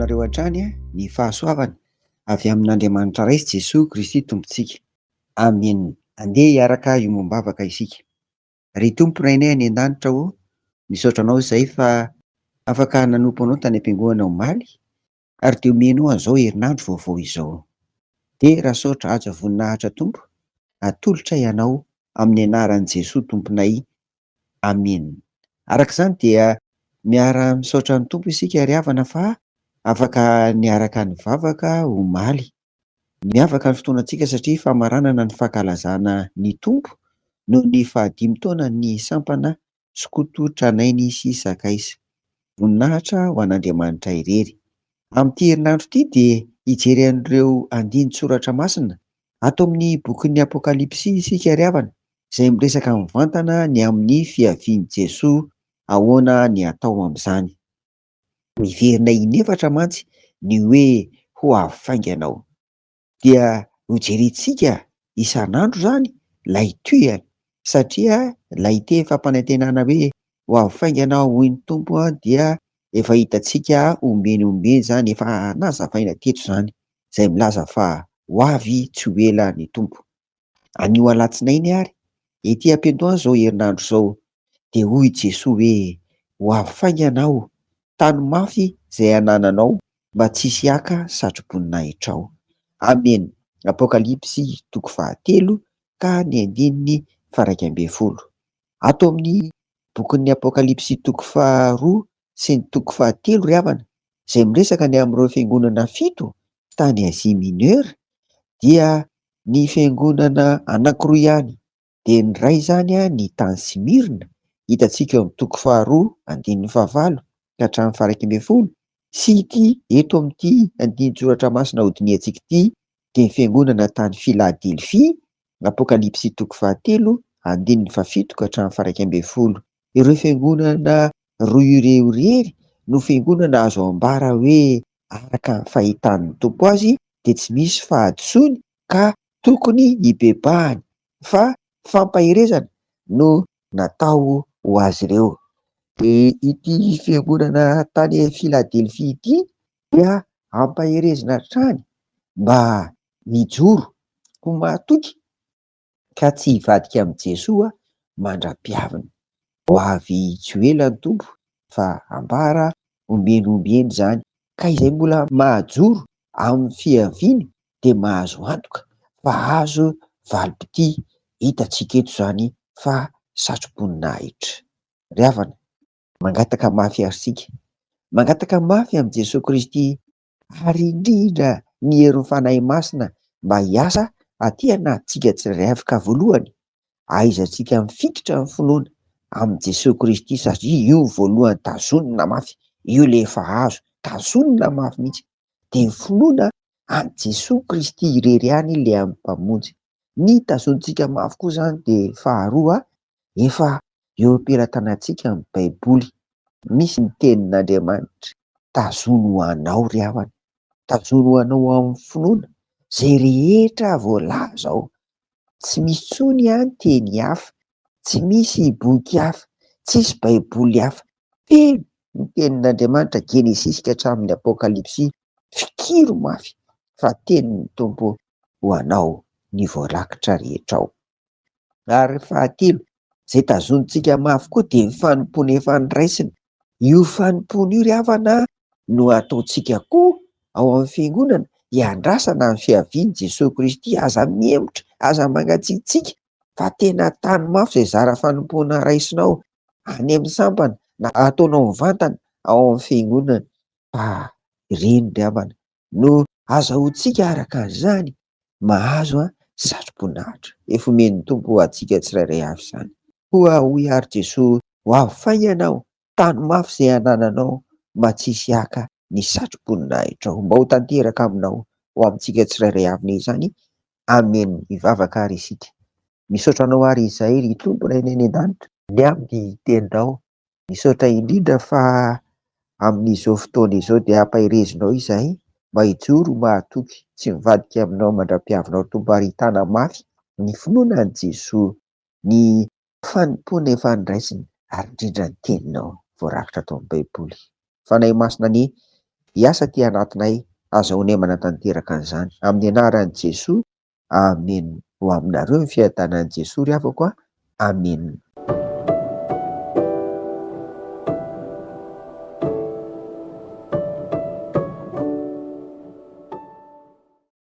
aminareo hatrany ny fahasoavana avy amin'Andriamanitra Ray sy Jesoa Kristy Tompontsika. Amena. Andeha hiaraka hiombam-bavaka isika. Ry Tompona anay any an-danitra misaotra anao izay fa afaka nanompo anao tany am-piangonana omaly ary dia omenao an'izao herinandro vaovao izao. Dia raha saotra aja voninahitra Tompo, atolotra ianao amin'ny anaran'i Jesoa Tomponay. Amena. Araka izany dia miara misaotra ny Tompo isika ry havana fa afaka niaraka nivavaka omaly. Miavaka ny fotoanantsika satria famaranana ny fankalazana ny Tompo noho ny 15 taona ny sampana Sokototranainy sy Sakaisa. Voninahitra ho an'Andriamanitra irery. Amin'ity herinandro ity dia hijery an'ireo andinin-tsoratra masina ato amin'ny bokin'ny Apokalipsy isika ry havana, izay miresaka mivantana ny amin'ny fiavian'i Jesoa ahoana ny atao amin'izany. Miverina inefatra mantsy ny hoe ho afainganao. Dia ho jerentsika isan'andro izany ilay tohany, satria ilay te fampanantenana hoe ho afainganao hoy ny Tompo dia efa hitantsika omeny izany, efa nazavaina teto izany, izay milaza fa ho avy tsy ho ela ny Tompo. Anio alatsinainy ary ety am-piandohana izao herinandro izao dia hoy Jesoa hoe ho afainganao tany mafy izay anananao mba tsisy aka satroboninahitra ao. Amena. Apokalipsy 13 ka ny 1:12. Ato amin'ny bokin'ny Apokalipsy 12 sy ny 13 ry havana, izay miresaka ny amin'ireo fiangonana 7 tany Azia Mineura, dia ny fiangonana anankiroa ihany. Dia ny iray izany ny tany Simirina, hitantsika eo amin'ny 12:15 ka hatramin'ny 1:12, sy ity eto amin'ity andinin-tsoratra masina hodiniantsika ity dia ny fiangonana tany Filadelfia, Apokalipsy 13:17 ka hatramin'ny 1:12. Ireo fiangonana roa ireo irery no fiangonana azo ambara hoe araka ny fahitan'ny Tompo azy dia tsy misy fahadisoany ka tokony hibebahany, fa fampahirezana no natao ho azy ireo. Dia ity fiangonana tany Filadelfia ity dia ampahirezana hatrany mba mijoro ho mahatoky ka tsy hivadika amin'i Jesoa mandra-piavana. Ho avy tsy ho ela ny Tompo fa ambara omeny izany, ka izay mbola mahajoro amin'ny fiaviany dia mahazo antoka fa azo valim-pity. Hitantsika eto izany fa satroboninahitra. Ry havana, mangataka mafy ary isika, mangataka mafy amin'i Jesoa Kristy ary indrindra ny herin'ny fanahy masina mba hiasa aty anatintsika tsirairay avy, ka voalohany ahaizantsika mifikitra amin'ny finoana amin'i Jesoa Kristy satria io voalohany tazonina mafy, io le efa azo tazonina mafy mihitsy. Dia ny finoana an'i Jesoa Kristy irery ihany ilay amin'ny mpamonjy. Ny tazontsika mafy koa izany dia faharoa, efa eo am-pelantanantsika amin'ny Baiboly. Misy ny tenin'Andriamanitra, tazono ho anao ry havana, tazono ho anao amin'ny finoana izay rehetra voalaza ao. Tsy misy intsony teny hafa, tsy misy boky hafa, tsisy Baiboly hafa, feno ny tenin'Andriamanitra Genesisy ka hatramin'ny Apokalipsy, fikiro mafy fa tenin'ny Tompo ho anao ny voarakitra rehetra ao. Ary fahatelo, izay tazontsika mafy koa dia ny fanompony efa niraisina. Io fanompony io ry havana no ataontsika koa ao amin'ny fiangonana hiandrasana ny fiavian'i Jesoa Kristy, aza miemotra, aza mangatsiatsika fa tena tany mafy izay zara fanompona raisinao any amin'ny sampana na ataonao mivantana ao amin'ny fiangonana. Fa ireny ry havana no azahoantsika araka an'izany mahazo satroboninahitra. Efa omen'ny Tompo antsika tsirairay avy izany. Koa hoy ary Jesoa, ho afainganao tany mafy izay anananao mba tsisy aka ny satroboninahitra ao. Mba ho tanteraka aminao ho amintsika tsirairay avy izany. Amena. Hivavaka ary isika. Misaotra anao ary izay ry Tompona eny an-danitra, ny amin'ny teninao. Misaotra indrindra fa amin'izao fotoana izao dia ampahirezinao izahay mba hijoro mahatoky, tsy mivadika aminao mandra-piavinao Tompo, ary hitana mafy ny finoana an'i Jesoa, ny fanompona efa niraisina, ary indrindra ny teninao voarakitra tao amin'ny Baiboly. Fanahy masina hiasa aty anatinay, azahoanay manatanteraka an'izany. Amin'ny anaran'i Jesoa, amen. Ho aminareo ny fiadanan'i Jesoa ry havako a, amen.